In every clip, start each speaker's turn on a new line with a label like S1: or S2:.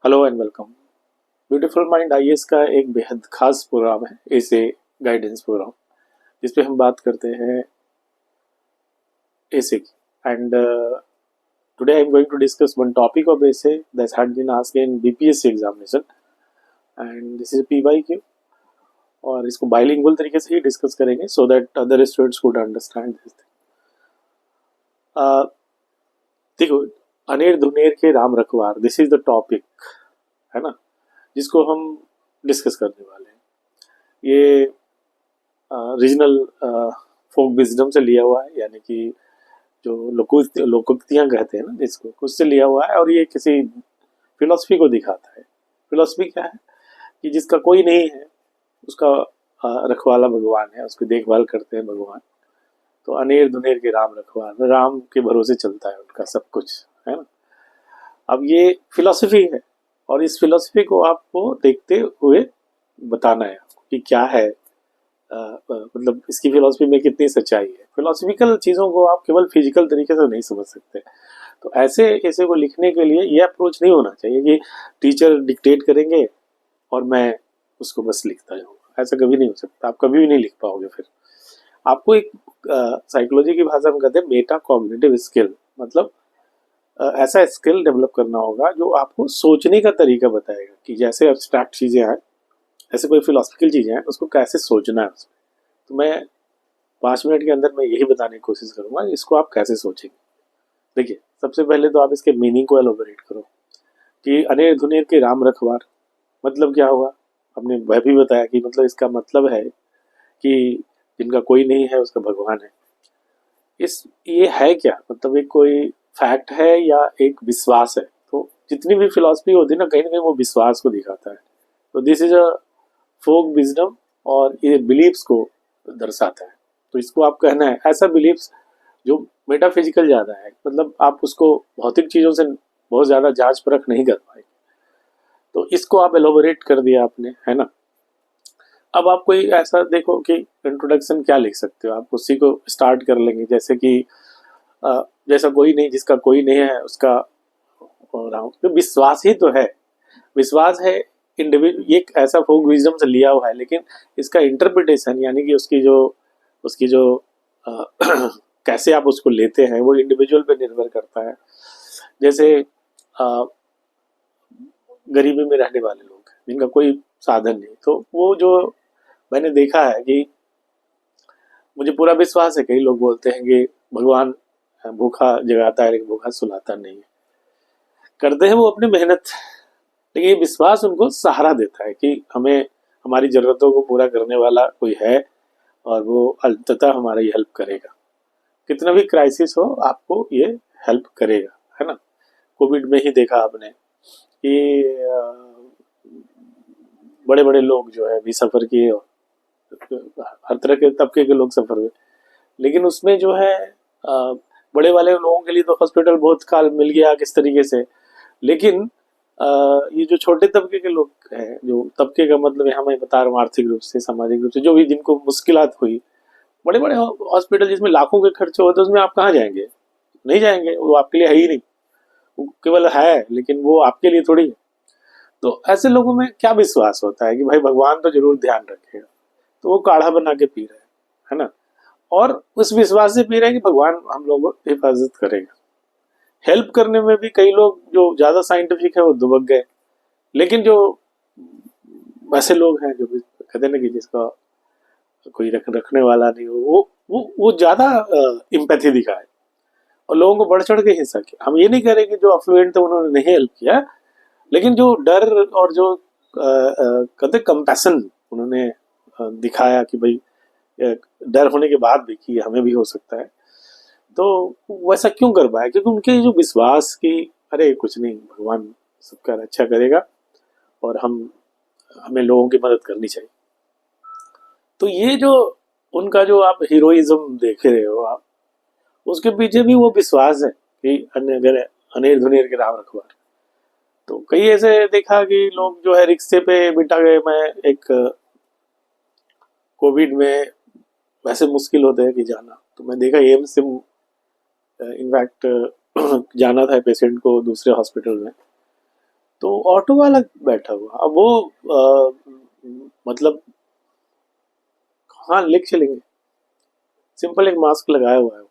S1: Hello and welcome. Beautiful mind IAS का एक बेहद खास प्रोग्राम है, एसे गाइडेंस प्रोग्राम, जिसपे हम बात करते हैं एसे की। And today I am going to discuss one topic of essay that had been asked in BPSC examination, and this is PYQ. और इसको बाइलिंगुअल तरीके से ही डिस्कस करेंगे so that other students could understand this thing. देखो, अनेर धुनेर के राम रखवार, दिस इज द टॉपिक, है ना, जिसको हम डिस्कस करने वाले हैं। ये रीजनल फोक विजडम से लिया हुआ है, यानी कि जो लोकोक्तियां कहते हैं ना, जिसको उससे लिया हुआ है, और ये किसी फिलॉसफी को दिखाता है। फिलॉसफी क्या है कि जिसका कोई नहीं है उसका रखवाला भगवान है, उसकी देखभाल करते हैं भगवान। तो अनेर धुनेर के राम रखवार, राम के भरोसे चलता है उनका सब कुछ, है ना। अब ये फिलॉसफी है, और इस फिलॉसफी को आपको देखते हुए बताना है आपको कि क्या है, मतलब इसकी फिलॉसफी में कितनी सच्चाई है। फिलॉसफिकल चीज़ों को आप केवल फिजिकल तरीके से नहीं समझ सकते। तो ऐसे को लिखने के लिए ये अप्रोच नहीं होना चाहिए कि टीचर डिक्टेट करेंगे और मैं उसको बस लिखता जाऊँगा। ऐसा कभी नहीं हो सकता, आप कभी भी नहीं लिख पाओगे। फिर आपको एक साइकोलॉजी की भाषा में कहते हैं मेटा कॉग्निटिव स्किल, मतलब ऐसा स्किल डेवलप करना होगा जो आपको सोचने का तरीका बताएगा कि जैसे एब्स्ट्रैक्ट चीज़ें हैं, ऐसे कोई फिलोसफिकल चीज़ें हैं, उसको कैसे सोचना है उसमें। तो मैं 5 मिनट के अंदर मैं यही बताने की कोशिश करूंगा इसको आप कैसे सोचेंगे। देखिए, सबसे पहले तो आप इसके मीनिंग को एलोबरेट करो कि अनेर धुनेर के राम रखवार मतलब क्या हुआ। हमने वह भी बताया कि मतलब इसका मतलब है कि जिनका कोई नहीं है उसका भगवान है। इस ये है क्या, मतलब एक कोई फैक्ट है या एक विश्वास है। तो जितनी भी फिलॉसफी होती है ना कहीं वो विश्वास को दिखाता है। तो this is a folk wisdom, और ये बिलीव्स को दर्शाता है। तो इसको आप कहना है ऐसा बिलीव्स जो मेटाफिजिकल ज़्यादा है, मतलब आप उसको भौतिक चीज़ों से बहुत ज़्यादा जांच परख नहीं कर पाएंगे। तो इसको आप एलोबोरेट कर दिया आपने, है ना। अब आप कोई ऐसा देखो कि इंट्रोडक्शन क्या लिख सकते हो, आप उसी को स्टार्ट कर लेंगे, जैसे कि जैसा कोई नहीं, जिसका कोई नहीं है उसका हो रहा हूँ। तो विश्वास ही तो है, विश्वास है इंडिविजुअल। ये एक ऐसा फोक विजडम से लिया हुआ है, लेकिन इसका इंटरप्रिटेशन यानी कि उसकी जो अ, कैसे आप उसको लेते हैं वो इंडिविजुअल पे निर्भर करता है। जैसे गरीबी में रहने वाले लोग जिनका कोई साधन नहीं, तो वो जो मैंने देखा है कि मुझे पूरा विश्वास है, कई लोग बोलते हैं कि भगवान भूखा जगाता है लेकिन भूखा सुलाता नहीं है। करते हैं वो अपनी मेहनत, लेकिन ये विश्वास उनको सहारा देता है कि हमें हमारी ज़रूरतों को पूरा करने वाला कोई है, और वो अंततः हमारी हेल्प करेगा। कितना भी क्राइसिस हो आपको ये हेल्प करेगा, है ना। कोविड में ही देखा आपने कि बड़े बड़े लोग जो है भी सफ़र किए, और हर तरह के तबके के लोग सफ़र हुए। लेकिन उसमें जो है बड़े वाले लोगों के लिए तो हॉस्पिटल बहुत काल मिल गया किस तरीके से। लेकिन ये जो छोटे तबके के लोग हैं, जो तबके का मतलब यहाँ मैं बता रहा हूँ आर्थिक रूप से, सामाजिक रूप से, जो भी जिनको मुश्किलात हुई, बड़े बड़े हॉस्पिटल जिसमें लाखों के खर्चे होते हैं उसमें आप कहाँ जाएंगे, नहीं जाएंगे, वो आपके लिए है ही नहीं। वो केवल है लेकिन वो आपके लिए थोड़ी है। तो ऐसे लोगों में क्या विश्वास होता है कि भाई भगवान तो जरूर ध्यान रखेगा, तो वो काढ़ा बना के पी रहे हैं, है ना। और उस विश्वास से पी रहे हैं कि भगवान हम लोगों को हिफाजत करेगा। हेल्प करने में भी कई लोग जो ज्यादा साइंटिफिक है वो दुबक गए, लेकिन जो ऐसे लोग हैं जो कहते हैं ना कि जिसका कोई रखने वाला नहीं हो, वो ज्यादा इम्पैथी दिखाए और लोगों को बढ़ चढ़ के हिस्सा किया। हम ये नहीं कह रहे कि जो अफ्लुएंट थे उन्होंने नहीं हेल्प किया, लेकिन जो डर और जो कहते कंपैशन उन्होंने दिखाया कि भाई डर होने के बाद भी कि हमें भी हो सकता है, तो वैसा क्यों कर पाया, क्योंकि उनके जो विश्वास की अरे कुछ नहीं, भगवान सबका अच्छा करेगा और हमें लोगों की मदद करनी चाहिए। तो ये जो उनका जो आप हीरोइज्म देख रहे हो आप, उसके पीछे भी वो विश्वास है कि अगर अनेर धुनेर के राम रखवार। तो कई ऐसे देखा कि लोग जो है रिक्शे पे बिठा गए। मैं एक कोविड में वैसे मुश्किल होता है कि जाना, तो मैं देखा एम्स से इनफैक्ट जाना था पेशेंट को दूसरे हॉस्पिटल में, तो ऑटो वाला बैठा हुआ, अब वो मतलब हाँ लिख चलेंगे, सिंपल एक मास्क लगाया हुआ है,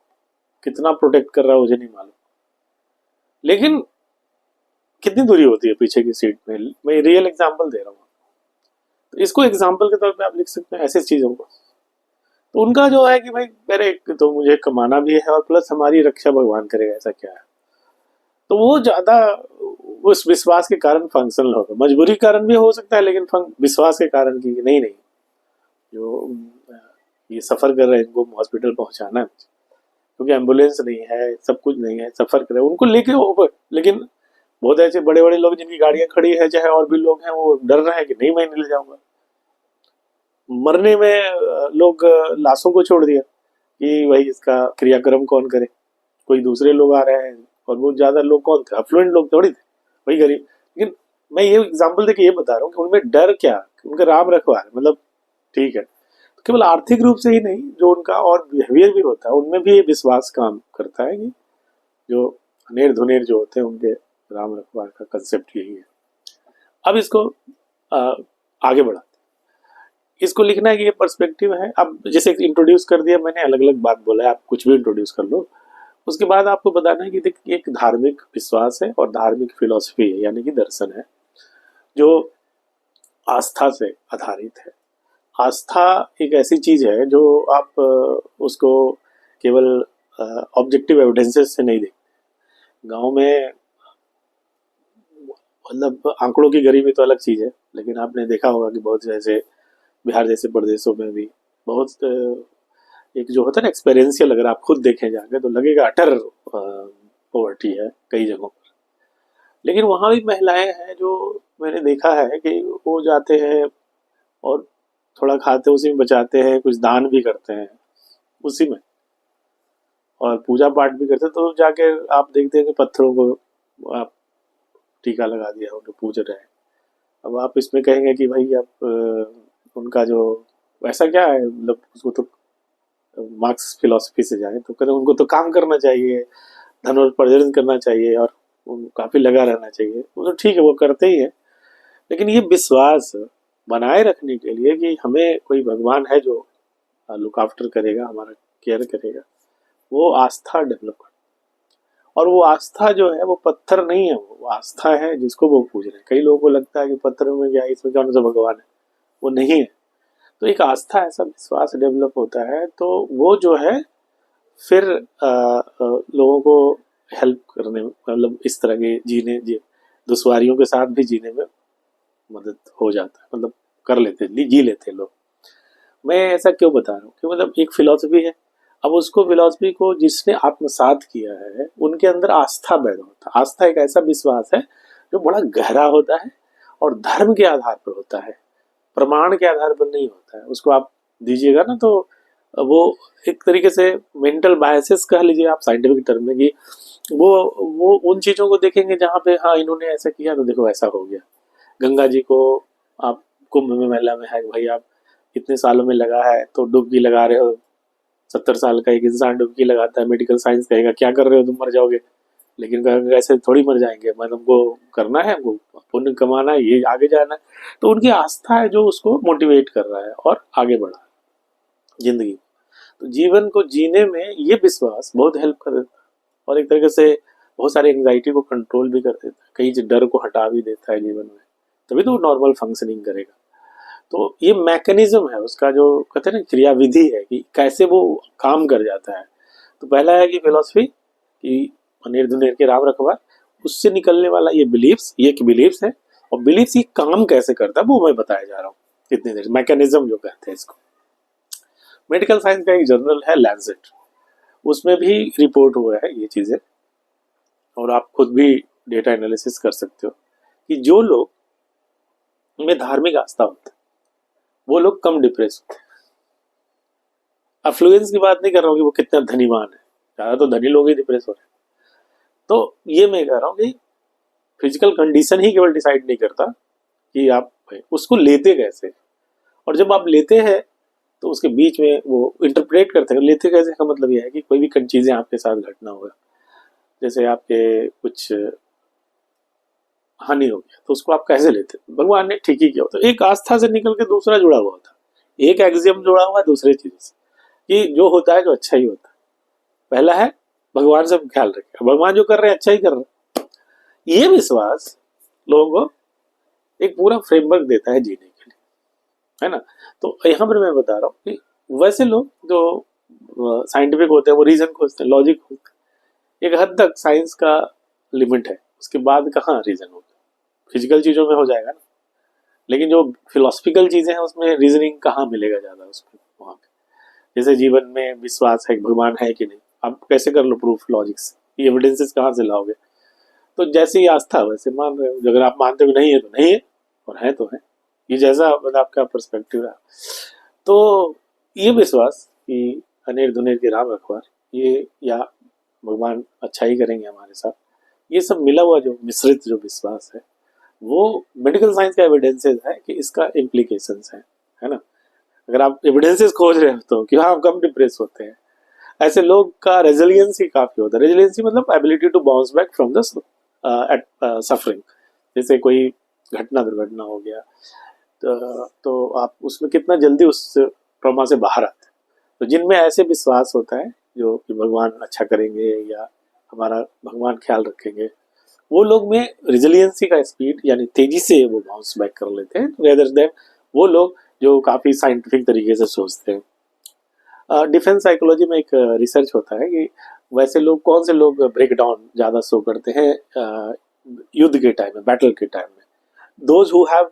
S1: कितना प्रोटेक्ट कर रहा है मुझे नहीं मालूम, लेकिन कितनी दूरी होती है पीछे की सीट में। मैं रियल एग्जांपल दे रहा हूँ, तो इसको एग्जांपल के तौर पे आप लिख सकते हैं ऐसे चीजों को। तो उनका जो है कि भाई मेरे एक तो मुझे कमाना भी है और प्लस हमारी रक्षा भगवान करेगा, ऐसा क्या है। तो वो ज्यादा उस विश्वास के कारण फंक्शनल होगा, मजबूरी के कारण भी हो सकता है, लेकिन विश्वास के कारण की नहीं नहीं, जो ये सफर कर रहे हैं इनको हॉस्पिटल पहुंचाना है, क्योंकि एम्बुलेंस नहीं है, सब कुछ नहीं है, सफर कर रहे हैं उनको लेके ऊपर। लेकिन बहुत ऐसे बड़े बड़े लोग जिनकी गाड़ियां खड़ी है, चाहे और भी लोग हैं, वो डर रहे हैं कि नहीं मैं नहीं ले जाऊंगा। मरने में लोग लाशों को छोड़ दिया कि भाई इसका क्रियाक्रम कौन करे, कोई दूसरे लोग आ रहे हैं, और वो ज्यादा लोग कौन थे, अफ्लुएंट लोग थोड़ी थे, वही गरीब। लेकिन मैं ये एग्जाम्पल देके ये बता रहा हूँ कि उनमें डर क्या, उनका राम रखवार मतलब ठीक है। तो केवल आर्थिक रूप से ही नहीं, जो उनका और बिहेवियर भी होता है उनमें भी ये विश्वास काम करता है कि जो अनेर धुनेर जो होते हैं उनके राम रखवार का कंसेप्ट यही है। अब इसको आ, आगे बढ़ा, इसको लिखना है कि ये पर्सपेक्टिव है। अब जैसे इंट्रोड्यूस कर दिया मैंने, अलग अलग बात बोला है, आप कुछ भी इंट्रोड्यूस कर लो। उसके बाद आपको बताना है कि देख एक धार्मिक विश्वास है और धार्मिक फिलॉसफी है, यानी कि दर्शन है जो आस्था से आधारित है। आस्था एक ऐसी चीज है जो आप उसको केवल ऑब्जेक्टिव एविडेंसेस से नहीं देखते। गांव में मतलब आंकड़ों की गरीबी तो अलग चीज है, लेकिन आपने देखा होगा कि बहुत से ऐसे बिहार जैसे प्रदेशों में भी बहुत एक जो होता है ना एक्सपेरियंशियल, अगर आप खुद देखें जाके तो लगेगा अटर पॉवर्टी है कई जगहों पर। लेकिन वहां भी महिलाएं हैं जो मैंने देखा है कि वो जाते हैं और थोड़ा खाते उसी में बचाते हैं, कुछ दान भी करते हैं उसी में, और पूजा पाठ भी करते हैं। तो जाके आप देखते हैं कि पत्थरों को आप टीका लगा दिया, उनको पूज रहे हैं। अब आप इसमें कहेंगे कि भाई आप उनका जो वैसा क्या है, मतलब उसको तो मार्क्स फिलोसफी से जाए तो कहते उनको तो काम करना चाहिए, धनोपार्जन करना चाहिए और काफी लगा रहना चाहिए। वो तो ठीक है, वो करते ही है, लेकिन ये विश्वास बनाए रखने के लिए कि हमें कोई भगवान है जो लुक आफ्टर करेगा, हमारा केयर करेगा, वो आस्था डेवलप कर। और वो आस्था जो है वो पत्थर नहीं है, वो आस्था है जिसको वो पूज रहे हैं। कई लोगों को लगता है कि पत्थर में क्या, इसमें कौन सा भगवान है, वो नहीं है। तो एक आस्था, ऐसा विश्वास डेवलप होता है, तो वो जो है फिर लोगों को हेल्प करने में, मतलब इस तरह के दुश्वारियों के साथ भी जीने में मदद हो जाता है, मतलब कर लेते, जी लेते लोग। मैं ऐसा क्यों बता रहा हूँ कि मतलब एक फिलॉसफी है, अब उसको फिलॉसफी को जिसने आत्मसात किया है उनके अंदर आस्था पैदा होता है। आस्था एक ऐसा विश्वास है जो बड़ा गहरा होता है और धर्म के आधार पर होता है, प्रमाण के आधार पर नहीं होता है। उसको आप दीजिएगा ना तो वो एक तरीके से मेंटल बायसेस कह लीजिए आप साइंटिफिक टर्म में, कि वो उन चीजों को देखेंगे जहाँ पे हाँ इन्होंने ऐसा किया तो देखो ऐसा हो गया। गंगा जी को आप कुंभ में मेला में है, भाई आप इतने सालों में लगा है तो डुबकी लगा रहे हो, 70 साल का एक इंसान डुबकी लगाता है, मेडिकल साइंस कहेगा क्या कर रहे हो तुम, मर जाओगे। लेकिन कहेगा ऐसे थोड़ी मर जाएंगे, मैं तुमको करना है, हमको पुण्य कमाना है, ये आगे जाना है। तो उनकी आस्था है जो उसको मोटिवेट कर रहा है और आगे बढ़ा है जिंदगी। तो जीवन को जीने में ये विश्वास बहुत हेल्प कर देता है, और एक तरीके से बहुत सारी एंग्जाइटी को कंट्रोल भी कर देता है, कई डर को हटा भी देता है जीवन में, तभी तो वो नॉर्मल फंक्शनिंग करेगा। तो ये मैकेनिज्म है उसका, जो कहते हैं ना क्रियाविधि है कि कैसे वो काम कर जाता है। तो पहला है कि फिलोसफी कि अनेर दुनेर के राम रखवार, उससे निकलने वाला ये बिलीव्स, ये बिलीव्स है, और बिलीव्स ये काम कैसे करता है वो मैं बताया जा रहा हूँ इतनी देर। मैकेनिज्म जो कहते हैं इसको, मेडिकल साइंस का एक जर्नल है लैंसेट, उसमें भी रिपोर्ट हुआ है ये चीजें, और आप खुद भी डेटा एनालिसिस कर सकते हो कि जो लोग में धार्मिक आस्था होता है वो लोग कम डिप्रेस होते हैं। अफ्लुएंस की बात नहीं कर रहा हूँ कि वो कितना धनीवान है, ज्यादा तो धनी लोग ही डिप्रेस हो रहे हैं। तो ये मैं कह रहा हूँ कि फिजिकल कंडीशन ही केवल डिसाइड नहीं करता कि आप उसको लेते कैसे, और जब आप लेते हैं तो उसके बीच में वो इंटरप्रेट करते हैं। लेते कैसे का मतलब यह है कि कोई भी चीजें आपके साथ घटना होगा, जैसे आपके कुछ हानि हो गया तो उसको आप कैसे लेते? भगवान ने ठीक ही किया। तो एक आस्था से निकल के दूसरा जुड़ा हुआ होता, एक एक्सियम जुड़ा हुआ है दूसरे चीज से, कि जो होता है जो अच्छा ही होता है। पहला है भगवान सब ख्याल रखेगा, भगवान जो कर रहे हैं अच्छा ही कर रहे हैं। ये विश्वास लोगों को एक पूरा फ्रेमवर्क देता है जीने के लिए, है ना। तो यहाँ पर मैं बता रहा हूँ कि वैसे लोग जो साइंटिफिक होते हैं वो रीजन खोजते हैं, लॉजिक खोजते हैं। एक हद तक साइंस का लिमिट है, उसके बाद कहाँ रीजन होता है, फिजिकल चीजों में हो जाएगा ना। लेकिन जो फिलोसफिकल चीजें हैं उसमें रीजनिंग कहाँ मिलेगा ज्यादा उसमें, वहां पे जैसे जीवन में विश्वास है, भगवान है कि नहीं, आप कैसे कर लो प्रूफ लॉजिक से, एविडेंसेस कहाँ से लाओगे? तो जैसे ही आस्था वैसे मान रहे हो, अगर आप मानते हो नहीं है तो नहीं है, और है तो है। ये जैसा मतलब आपका पर्सपेक्टिव रहा। तो ये विश्वास कि अनेर दुनेर के राम रखवार, ये या भगवान अच्छा ही करेंगे हमारे साथ, ये सब मिला हुआ जो मिश्रित जो विश्वास वो मेडिकल साइंस का एविडेंसेस है कि इसका इम्प्लीकेशंस है ना। अगर आप एविडेंसेस खोज रहे हो तो कि हाँ कम डिप्रेस होते हैं, ऐसे लोग का रेजिलियंस ही काफी होता है। रेजिलियंस मतलब ability to bounce back from the suffering. जैसे कोई घटना दुर्घटना हो गया तो आप उसमें कितना जल्दी उस ट्रॉमा से बाहर आते हैं। तो जिनमें ऐसे विश्वास होता है जो कि भगवान अच्छा करेंगे या हमारा भगवान ख्याल रखेंगे, वो लोग में रिजिलियंसी का स्पीड यानी तेजी से वो बाउंस बैक कर लेते हैं रेदर देन वो लोग जो काफी साइंटिफिक तरीके से सोचते हैं। डिफेंस साइकोलॉजी में एक रिसर्च होता है कि वैसे लोग कौन से लोग ब्रेक डाउन ज्यादा शो करते हैं युद्ध के टाइम में, बैटल के टाइम में। Those who have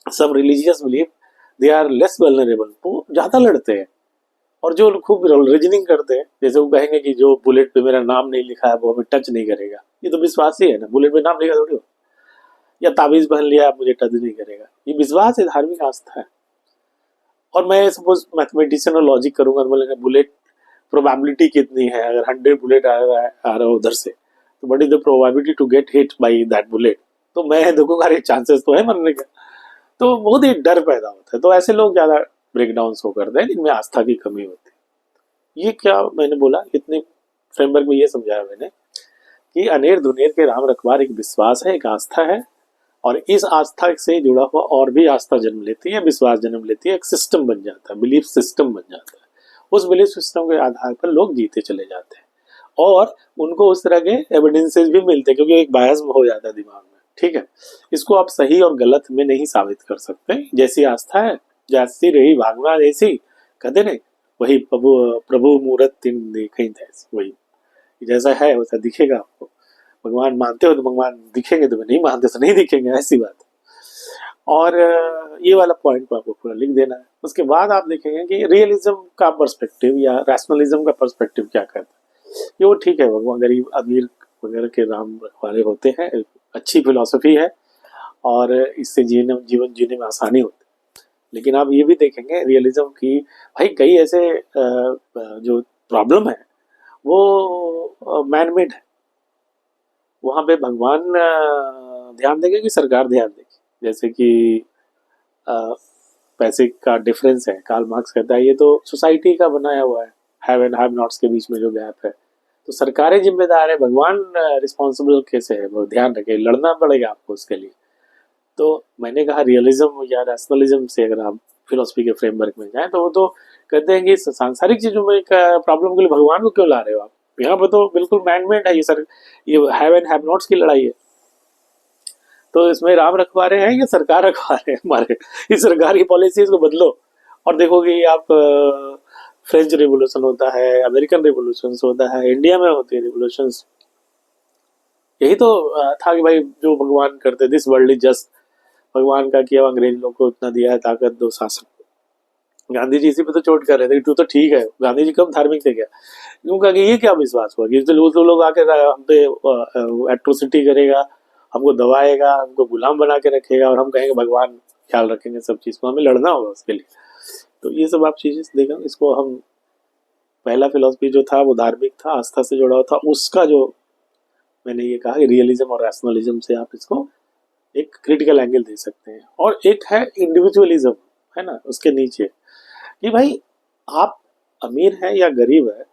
S1: some religious belief they are less vulnerable, वो ज्यादा लड़ते हैं। और जो खूब रीजनिंग करते हैं, जैसे वो कहेंगे कि जो बुलेट पे मेरा नाम नहीं लिखा है वो हमें टच नहीं करेगा, ये तो विश्वास ही है ना, बुलेट पे नाम लिखा थोड़ी हो। या ताबीज पहन लिया आप मुझे टच नहीं करेगा, ये विश्वास है, धार्मिक आस्था है। और मैं सपोज मैथमेटिशियन और लॉजिक करूंगा तो बोलेंगे बुलेट प्रोबेबिलिटी कितनी है, अगर 100 बुलेट आ रहा है उधर से तो what is the probability to get hit by that bullet, तो मैं देखूंगा अरे चांसेस तो है मरने का। तो बहुत ही डर पैदा होता है। तो ऐसे लोग ज्यादा ब्रेकडाउन शो करते हैं जिनमें आस्था की कमी होती है। ये क्या मैंने बोला, इतने फ्रेमवर्क में ये समझाया मैंने कि अनेर दुनेर के राम रखवार एक विश्वास है, एक आस्था है। और इस आस्था से जुड़ा हुआ और भी आस्था जन्म लेती है, विश्वास जन्म लेती है, एक सिस्टम बन जाता है, बिलीफ सिस्टम बन जाता है। उस बिलीफ सिस्टम के आधार पर लोग जीते चले जाते हैं और उनको उस तरह के एविडेंसेस भी मिलते हैं, क्योंकि एक बायस हो जाता है दिमाग में। ठीक है, इसको आप सही और गलत में नहीं साबित कर सकते। जैसी आस्था है, जैसी रही भावना, जैसी कहते नहीं, वही प्रभु प्रभु मूरत तीन देखे थे, वही जैसा है वैसा दिखेगा आपको। भगवान मानते हो तो भगवान दिखेंगे, तो नहीं मानते तो नहीं दिखेंगे, ऐसी बात। और ये वाला पॉइंट को आपको पूरा लिख देना है। उसके बाद आप देखेंगे कि रियलिज्म का पर्सपेक्टिव या रैशनलिज्म का पर्सपेक्टिव क्या कहता है। ये वो ठीक है, भगवान गरीब अमीर वगैरह के राम रखवारे होते हैं, अच्छी फिलॉसफी है और इससे जीवन जीने में आसानी होती है। लेकिन आप ये भी देखेंगे रियलिज्म की, भाई कई ऐसे जो प्रॉब्लम है वो मैन मेड है। वहां पे भगवान ध्यान देंगे कि सरकार ध्यान देगी। जैसे कि पैसे का डिफरेंस है, कार्ल मार्क्स कहता है ये तो सोसाइटी का बनाया हुआ है, हैव एंड हैव नॉट्स के बीच में जो गैप है, तो सरकारें जिम्मेदार है, भगवान रिस्पॉन्सिबल कैसे है, वो ध्यान रखे, लड़ना पड़ेगा आपको उसके लिए। तो मैंने कहा रियलिज्म या रैशनलिज्म से अगर आप फिलोसफी के फ्रेमवर्क में जाए तो वो तो कहते हैं कि सांसारिक चीजों में एक प्रॉब्लम के लिए भगवान को क्यों ला रहे हो आप, यहाँ पर तो बिल्कुल मैनमेड है ये सर, ये हैव एंड हैव नॉट्स की लड़ाई है। तो इसमें राम रखवारे हैं या सरकार रखवारे हैं हमारे, इस सरकार की पॉलिसीज को बदलो और देखोगे आप फ्रेंच रिवोल्यूशन होता है, अमेरिकन रिवोल्यूशन होता है, इंडिया में होती है रिवोल्यूशन। यही तो था कि भाई जो भगवान करते, दिस वर्ल्ड इज जस्ट, भगवान का किया, अंग्रेज लोग को इतना दिया है ताकत, दो शासन। गांधी जी इसी पे तो चोट कर रहे थे कि तू तो ठीक है, गांधी जी कम धार्मिक थे क्या? क्यों कि ये क्या विश्वास हुआ कि तो लोग आके हम पे एट्रोसिटी करेगा, हमको दबाएगा, हमको गुलाम बना के रखेगा और हम कहेंगे भगवान ख्याल रखेंगे सब चीज को, हमें लड़ना होगा उसके लिए। तो ये सब आप चीजें देखें, इसको हम पहला फिलोसफी जो था वो धार्मिक था, आस्था से जुड़ा हुआ था। उसका जो मैंने ये कहा कि रियलिज्म और रैशनलिज्म से आप इसको एक क्रिटिकल एंगल दे सकते हैं। और एक है इंडिविजुअलिज्म, है ना, उसके नीचे कि भाई आप अमीर है या गरीब है,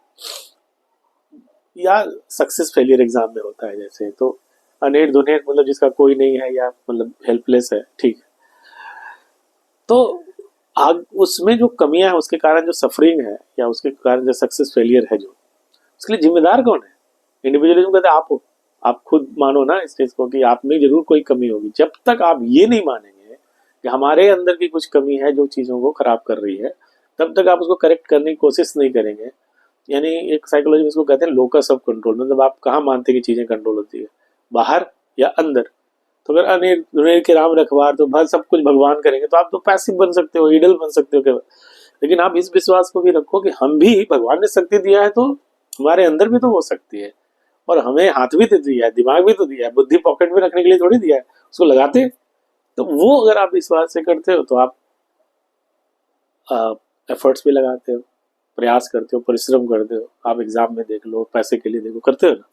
S1: या सक्सेस फेलियर एग्जाम में होता है जैसे, तो अनेर धुनेर मतलब जिसका कोई नहीं है या मतलब हेल्पलेस है, ठीक है। तो आग उसमें जो कमियां हैं उसके कारण जो सफरिंग है या उसके कारण जो सक्सेस फेलियर है, जो उसके लिए जिम्मेदार कौन है? इंडिविजुअलिज्म कहते हैं आप हो। आप खुद मानो ना इस चीज को कि आप में जरूर कोई कमी होगी। जब तक आप ये नहीं मानेंगे कि हमारे अंदर की कुछ कमी है जो चीजों को खराब कर रही है, तब तक आप उसको करेक्ट करने की कोशिश नहीं करेंगे। यानी एक साइकोलॉजी में इसको कहते हैं लोकस ऑफ कंट्रोल, मतलब आप कहाँ मानते हैं कि चीजें कंट्रोल होती है, बाहर या अंदर। तो अगर अनिल दुनिया के राम रखवार तो भर सब कुछ भगवान करेंगे तो आप तो पैसिव बन सकते हो, ईडल बन सकते हो केवल। लेकिन आप इस विश्वास को भी रखो कि हम भी, भगवान ने शक्ति दिया है तो हमारे अंदर भी तो हो सकती है, और हमें हाथ भी तो दिया है, दिमाग भी तो दिया है, बुद्धि पॉकेट में रखने के लिए थोड़ी दिया है, उसको लगाते हैं। तो वो अगर आप विश्वास से करते हो तो आप एफर्ट्स भी लगाते हो, प्रयास करते हो, परिश्रम करते हो। आप एग्जाम में देख लो, पैसे के लिए देखो, करते हो ना।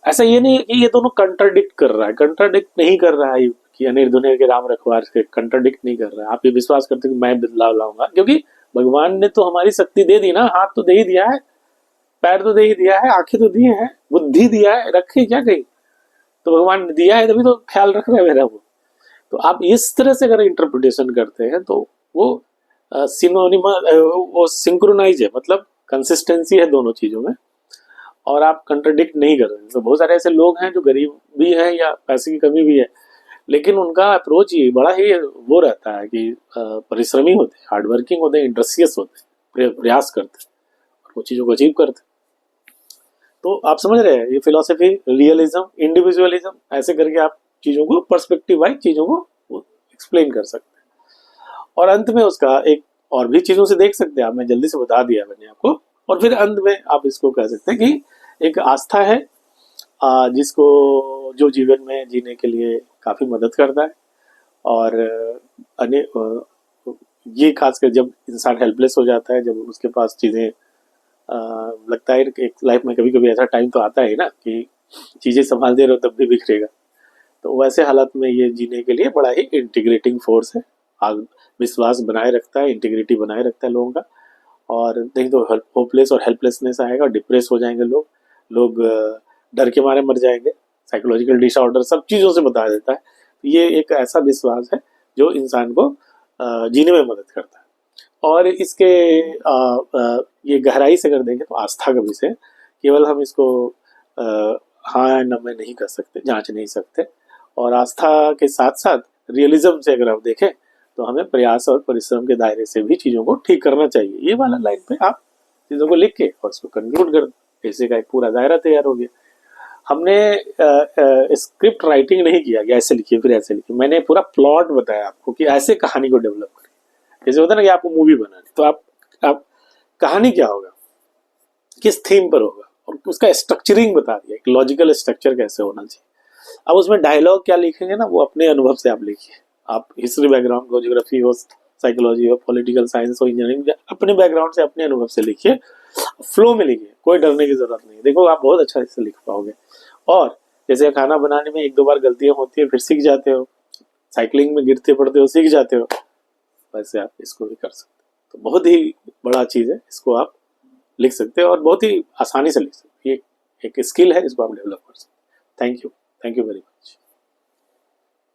S1: ऐसा ये नहीं है कि ये दोनों कंट्राडिक्ट कर रहा है, कंट्राडिक्ट नहीं कर रहा है कि अनिल दुनिया के राम रखवार से कंट्राडिक्ट नहीं कर रहा है। आप ये विश्वास करते हो कि मैं बदलाव लाऊंगा, क्योंकि भगवान ने तो हमारी शक्ति दे दी ना, हाथ तो दे ही दिया है, पैर तो दे ही दिया है, आंखें तो दिए हैं, बुद्धि दिया है, रखे क्या कहीं? तो भगवान ने दिया है तभी तो ख्याल रख रहा है मेरा वो। तो आप इस तरह से अगर इंटरप्रिटेशन करते हैं तो वो सिनोनिमा, वो सिंक्रोनाइज है, मतलब कंसिस्टेंसी है दोनों चीजों में, और आप कंट्रडिक्ट नहीं कर रहे। तो बहुत सारे ऐसे लोग हैं जो गरीब भी हैं या पैसे की कमी भी है, लेकिन उनका अप्रोच ही बड़ा ही वो रहता है कि परिश्रमी होते हैं, हार्डवर्किंग होते हैं, इंडस्ट्रियस होते हैं, प्रयास करते हैं और वो चीज़ों को अचीव करते हैं। तो आप समझ रहे हैं, ये फिलोसफी, रियलिज्म, इंडिविजुअलिज्म, ऐसे करके आप चीज़ों को पर्सपेक्टिव वाइज चीज़ों को एक्सप्लेन कर सकते हैं। और अंत में उसका एक और भी चीज़ों से देख सकते हैं आप, मैं जल्दी से बता दिया मैंने आपको। और फिर अंत में आप इसको कह सकते हैं कि एक आस्था है जिसको जो जीवन में जीने के लिए काफ़ी मदद करता है। और ये खासकर जब इंसान हेल्पलेस हो जाता है, जब उसके पास चीज़ें लगता है कि लाइफ में कभी कभी ऐसा टाइम तो आता है ना कि चीज़ें संभालते रहो तब भी बिखरेगा। तो वैसे हालात में ये जीने के लिए बड़ा ही इंटीग्रेटिंग फोर्स है। विश्वास बनाए रखता है, इंटीग्रिटी बनाए रखता है लोगों का। और नहीं तो होपलेस और हेल्पलेसनेस आएगा और डिप्रेस हो जाएंगे लोग। लोग डर के मारे मर जाएंगे। साइकोलॉजिकल डिसऑर्डर सब चीज़ों से बता देता है। ये एक ऐसा विश्वास है जो इंसान को जीने में मदद करता है। और इसके ये गहराई से अगर देखें तो आस्था का विषय, केवल हम इसको हाँ न में नहीं कर सकते, जांच नहीं सकते। और आस्था के साथ साथ रियलिज्म से अगर आप देखें तो हमें प्रयास और परिश्रम के दायरे से भी चीज़ों को ठीक करना चाहिए। ये वाला लाइन पे आप चीज़ों को लिख के और उसको कंक्लूड कर दो, ऐसे का एक पूरा दायरा तैयार हो गया। हमने स्क्रिप्ट राइटिंग नहीं किया कि ऐसे लिखिए फिर ऐसे लिखिए, मैंने पूरा प्लॉट बताया आपको कि ऐसे कहानी को डेवलप करिए। जैसे होता है ना कि आपको मूवी बनानी, तो आप कहानी क्या होगा, किस थीम पर होगा, और उसका स्ट्रक्चरिंग बता दिया कि लॉजिकल स्ट्रक्चर कैसे होना चाहिए। अब उसमें डायलॉग क्या लिखेंगे ना, वो अपने अनुभव से आप लिखिए। आप हिस्ट्री बैकग्राउंड हो, ज्योग्राफी हो, साइकोलॉजी हो, पॉलिटिकल साइंस हो, इंजीनियरिंग, अपने बैकग्राउंड से अपने अनुभव से लिखिए, फ्लो में लिखिए, कोई डरने की जरूरत नहीं। देखो आप बहुत अच्छा इससे लिख पाओगे। और जैसे खाना बनाने में एक दो बार गलतियां होती है, फिर सीख जाते हो। साइकिलिंग में गिरते पड़ते हो, सीख जाते हो। वैसे आप इसको भी कर सकते हो। तो बहुत ही बड़ा चीज़ है, इसको आप लिख सकते हैं और बहुत ही आसानी से लिख सकते हैं। ये एक स्किल है, इसको आप डेवलप कर सकते हैं। Thank you very much.